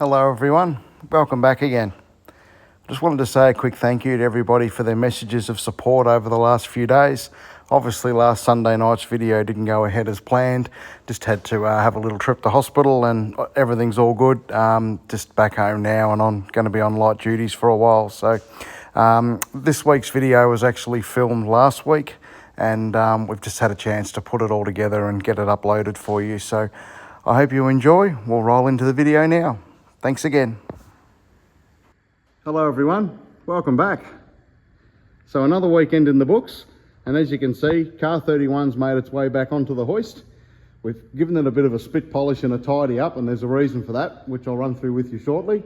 Hello everyone, welcome back again. Just wanted to say a quick thank you to everybody for their messages of support over the last few days. Obviously last Sunday night's video didn't go ahead as planned. Just had to have a little trip to hospital and everything's all good. Just back home now and I'm going to be on light duties for a while. So this week's video was actually filmed last week and we've just had a chance to put it all together and get it uploaded for you. So I hope you enjoy. We'll roll into the video now. Thanks again. Hello everyone, welcome back. So another weekend in the books, and as you can see, car 31's made its way back onto the hoist. We've given it a bit of a spit polish and a tidy up, and there's a reason for that, which I'll run through with you shortly.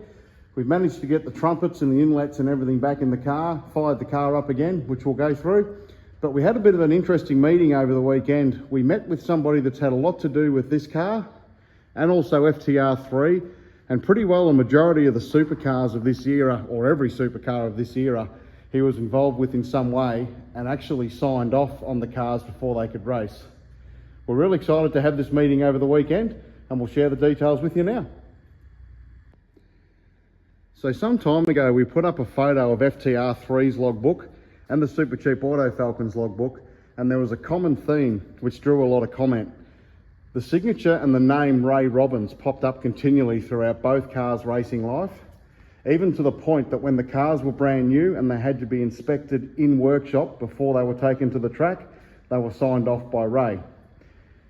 We've managed to get the trumpets and the inlets and everything back in the car, fired the car up again, which we'll go through. But we had a bit of an interesting meeting over the weekend. We met with somebody that's had a lot to do with this car, and also FTR3, and pretty well a majority of the supercars of this era, or every supercar of this era, he was involved with in some way and actually signed off on the cars before they could race. We're really excited to have this meeting over the weekend and we'll share the details with you now. So some time ago we put up a photo of FTR3's logbook and the Supercheap Auto Falcon's logbook, and there was a common theme which drew a lot of comment. The signature and the name Ray Robbins popped up continually throughout both cars' racing life, even to the point that when the cars were brand new and they had to be inspected in workshop before they were taken to the track, they were signed off by Ray.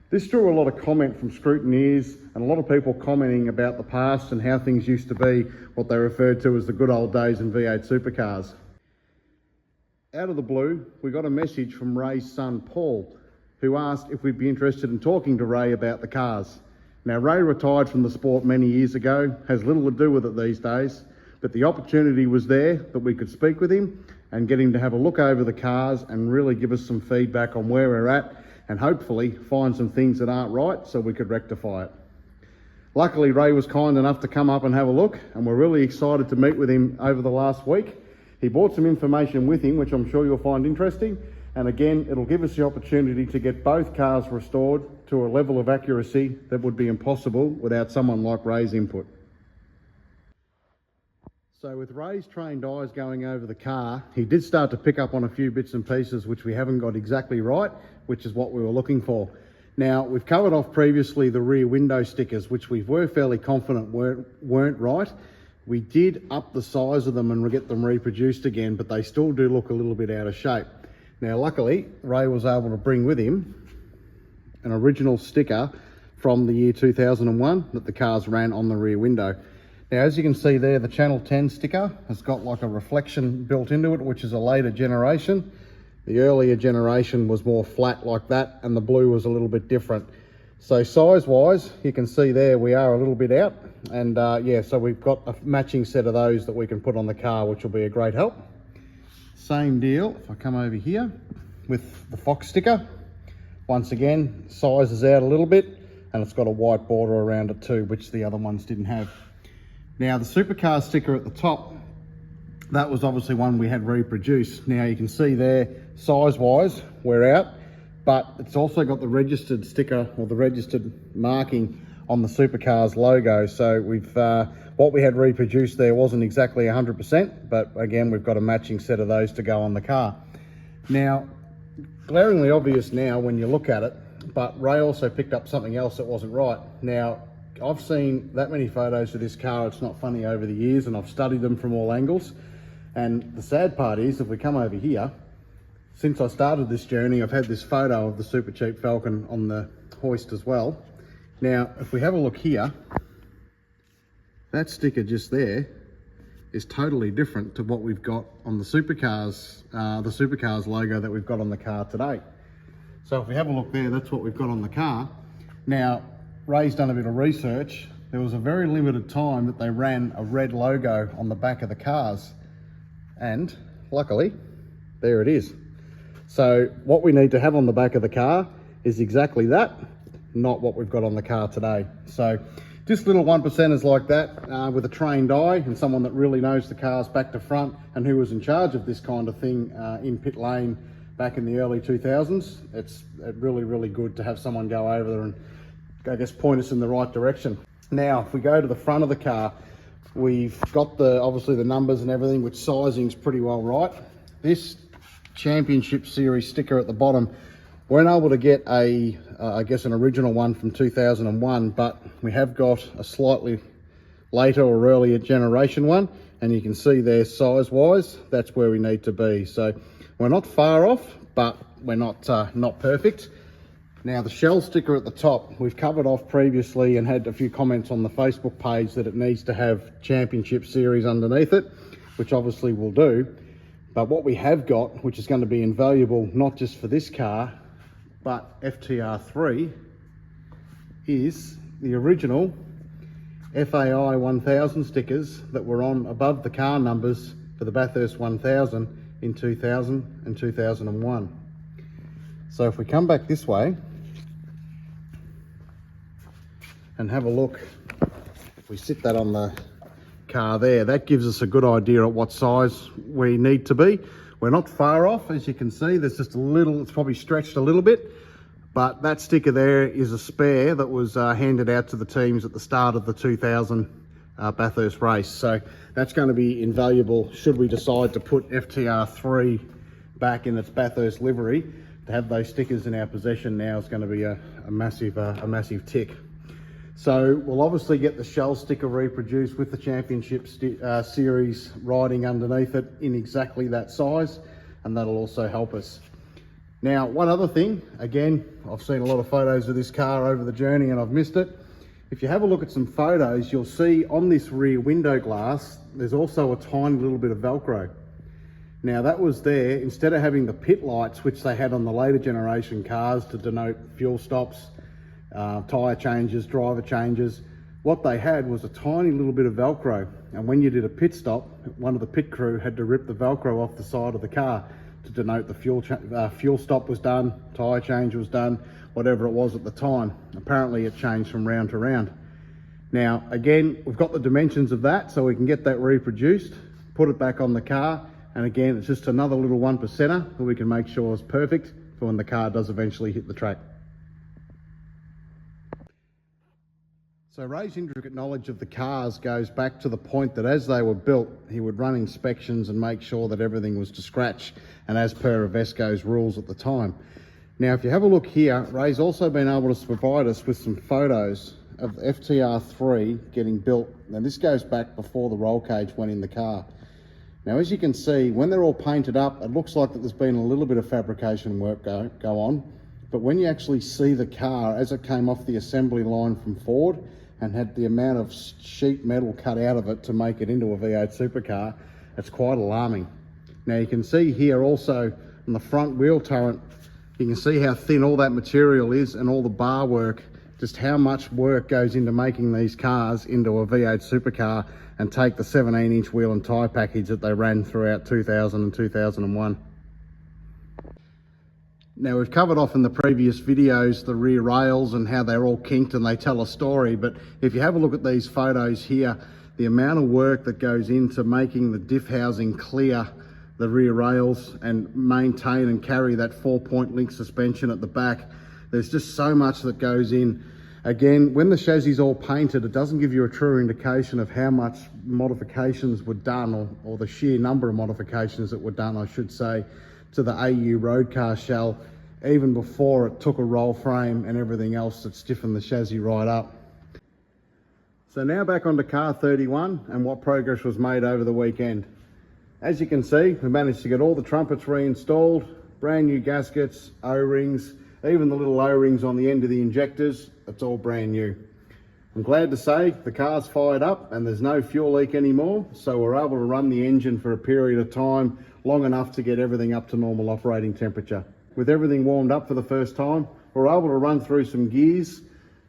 This drew a lot of comment from scrutineers and a lot of people commenting about the past and how things used to be, what they referred to as the good old days in V8 Supercars. Out of the blue, we got a message from Ray's son Paul, who asked if we'd be interested in talking to Ray about the cars. Now, Ray retired from the sport many years ago, has little to do with it these days, but the opportunity was there that we could speak with him and get him to have a look over the cars and really give us some feedback on where we're at and hopefully find some things that aren't right so we could rectify it. Luckily, Ray was kind enough to come up and have a look, and we're really excited to meet with him over the last week. He brought some information with him, which I'm sure you'll find interesting. And again, it'll give us the opportunity to get both cars restored to a level of accuracy that would be impossible without someone like Ray's input. So with Ray's trained eyes going over the car, he did start to pick up on a few bits and pieces which we haven't got exactly right, which is what we were looking for. Now, we've covered off previously the rear window stickers, which we were fairly confident weren't right. We did up the size of them and get them reproduced again, but they still do look a little bit out of shape. Now, luckily, Ray was able to bring with him an original sticker from the year 2001 that the cars ran on the rear window. Now, as you can see there, the Channel 10 sticker has got like a reflection built into it, which is a later generation. The earlier generation was more flat like that, and the blue was a little bit different. So size-wise, you can see there we are a little bit out, and yeah, so we've got a matching set of those that we can put on the car, which will be a great help. Same deal, if I come over here with the Fox sticker. Once again, size is out a little bit and it's got a white border around it too, which the other ones didn't have. Now the Supercar sticker at the top, that was obviously one we had reproduced. Now you can see there, size-wise, we're out, but it's also got the registered sticker or the registered marking on the Supercar's logo. So we've what we had reproduced there wasn't exactly 100%, but again, we've got a matching set of those to go on the car. Now, glaringly obvious now when you look at it, but Ray also picked up something else that wasn't right. Now, I've seen that many photos of this car, it's not funny, over the years, and I've studied them from all angles. And the sad part is, if we come over here, since I started this journey, I've had this photo of the Supercheap Falcon on the hoist as well. Now, if we have a look here, that sticker just there is totally different to what we've got on the Supercars logo that we've got on the car today. So if we have a look there, that's what we've got on the car. Now, Ray's done a bit of research. There was a very limited time that they ran a red logo on the back of the cars. And luckily, there it is. So what we need to have on the back of the car is exactly that, not what we've got on the car today. So just little 1%ers like that with a trained eye and someone that really knows the cars back to front and who was in charge of this kind of thing in pit lane back in the early 2000s. It's really, really good to have someone go over there and I guess point us in the right direction. Now, if we go to the front of the car, We've got obviously the numbers and everything, which sizing's pretty well right. This Championship Series sticker at the bottom, weren't able to get I guess an original one from 2001, but we have got a slightly later or earlier generation one, and you can see there size wise, that's where we need to be. So we're not far off, but we're not perfect. Now the shell sticker at the top, we've covered off previously and had a few comments on the Facebook page that it needs to have Championship Series underneath it, which obviously we'll do. But what we have got, which is going to be invaluable not just for this car, but FTR3, is the original FAI 1000 stickers that were on above the car numbers for the Bathurst 1000 in 2000 and 2001. So if we come back this way and have a look, if we sit that on the car there, that gives us a good idea of what size we need to be. We're not far off, as you can see. There's just a little, it's probably stretched a little bit, but that sticker there is a spare that was handed out to the teams at the start of the 2000 Bathurst race. So that's going to be invaluable should we decide to put FTR3 back in its Bathurst livery. To have those stickers in our possession now is going to be a massive tick. So we'll obviously get the shell sticker reproduced with the Championship Series writing underneath it in exactly that size, and that'll also help us. Now, one other thing, again, I've seen a lot of photos of this car over the journey and I've missed it. If you have a look at some photos, you'll see on this rear window glass, there's also a tiny little bit of Velcro. Now that was there, instead of having the pit lights, which they had on the later generation cars to denote fuel stops, tyre changes, driver changes, what they had was a tiny little bit of Velcro. And when you did a pit stop, one of the pit crew had to rip the Velcro off the side of the car to denote the fuel stop was done, tyre change was done, whatever it was at the time. Apparently it changed from round to round. Now, again, we've got the dimensions of that, so we can get that reproduced, put it back on the car, and again, it's just another little 1%er that we can make sure is perfect for when the car does eventually hit the track. So Ray's intricate knowledge of the cars goes back to the point that as they were built, he would run inspections and make sure that everything was to scratch and as per Avesco's rules at the time. Now, if you have a look here, Ray's also been able to provide us with some photos of FTR3 getting built. Now, this goes back before the roll cage went in the car. Now, as you can see, when they're all painted up, it looks like that there's been a little bit of fabrication work go on. But when you actually see the car as it came off the assembly line from Ford and had the amount of sheet metal cut out of it to make it into a V8 Supercar, it's quite alarming. Now you can see here also on the front wheel turret, you can see how thin all that material is and all the bar work, just how much work goes into making these cars into a V8 Supercar and take the 17-inch wheel and tyre package that they ran throughout 2000 and 2001. Now, we've covered off in the previous videos the rear rails and how they're all kinked and they tell a story, but if you have a look at these photos here, the amount of work that goes into making the diff housing clear the rear rails and maintain and carry that 4-point link suspension at the back, there's just so much that goes in. Again, when the chassis is all painted, it doesn't give you a true indication of how much modifications were done, or the sheer number of modifications that were done, I should say, to the AU road car shell, even before it took a roll frame and everything else that stiffened the chassis right up. So now back onto car 31 and what progress was made over the weekend. As you can see, we managed to get all the trumpets reinstalled, brand new gaskets, O-rings, even the little O-rings on the end of the injectors, it's all brand new. I'm glad to say the car's fired up and there's no fuel leak anymore, so we're able to run the engine for a period of time long enough to get everything up to normal operating temperature. With everything warmed up for the first time, we're able to run through some gears,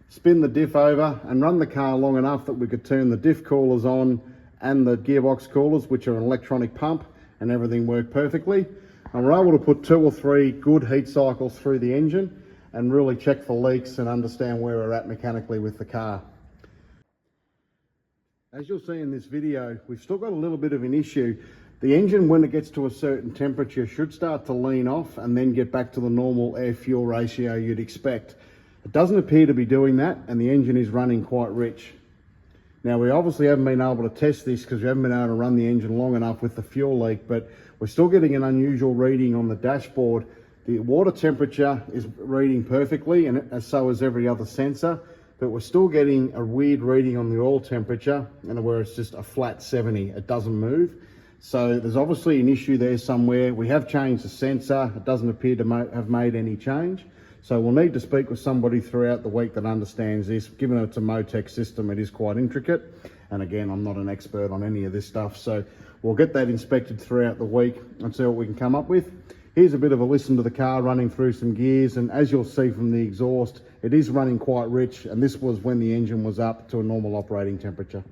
spin the diff over and run the car long enough that we could turn the diff coolers on and the gearbox coolers, which are an electronic pump, and everything worked perfectly. And we're able to put 2 or 3 good heat cycles through the engine and really check for leaks and understand where we're at mechanically with the car. As you'll see in this video, we've still got a little bit of an issue. The engine, when it gets to a certain temperature, should start to lean off and then get back to the normal air-fuel ratio you'd expect. It doesn't appear to be doing that, and the engine is running quite rich. Now, we obviously haven't been able to test this because we haven't been able to run the engine long enough with the fuel leak, but we're still getting an unusual reading on the dashboard. The water temperature is reading perfectly, and so is every other sensor, but we're still getting a weird reading on the oil temperature, and where it's just a flat 70, it doesn't move. So there's obviously an issue there somewhere. We have changed the sensor. It doesn't appear to have made any change. So we'll need to speak with somebody throughout the week that understands this. Given it's a Motec system, it is quite intricate. And again, I'm not an expert on any of this stuff. So we'll get that inspected throughout the week and see what we can come up with. Here's a bit of a listen to the car running through some gears. And as you'll see from the exhaust, it is running quite rich. And this was when the engine was up to a normal operating temperature.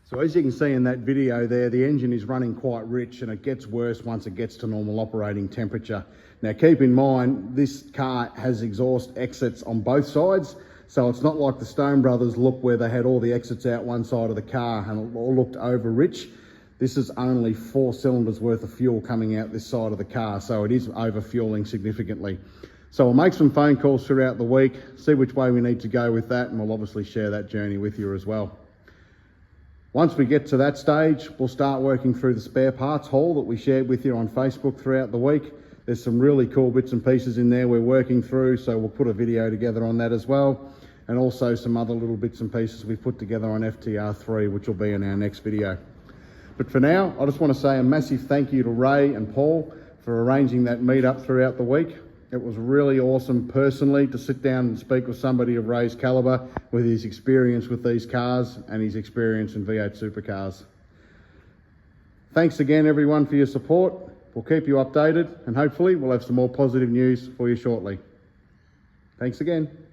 So as you can see in that video there, the engine is running quite rich, and it gets worse once it gets to normal operating temperature. Now keep in mind, this car has exhaust exits on both sides, so it's not like the Stone Brothers look where they had all the exits out one side of the car and it all looked over rich. This is only 4 cylinders worth of fuel coming out this side of the car, so it is over fueling significantly. So we'll make some phone calls throughout the week, see which way we need to go with that, and we'll obviously share that journey with you as well. Once we get to that stage, we'll start working through the spare parts haul that we shared with you on Facebook throughout the week. There's some really cool bits and pieces in there we're working through, so we'll put a video together on that as well. And also some other little bits and pieces we've put together on FTR3, which will be in our next video. But for now, I just want to say a massive thank you to Ray and Paul for arranging that meetup throughout the week. It was really awesome personally to sit down and speak with somebody of Ray's calibre with his experience with these cars and his experience in V8 Supercars. Thanks again everyone for your support. We'll keep you updated and hopefully we'll have some more positive news for you shortly. Thanks again.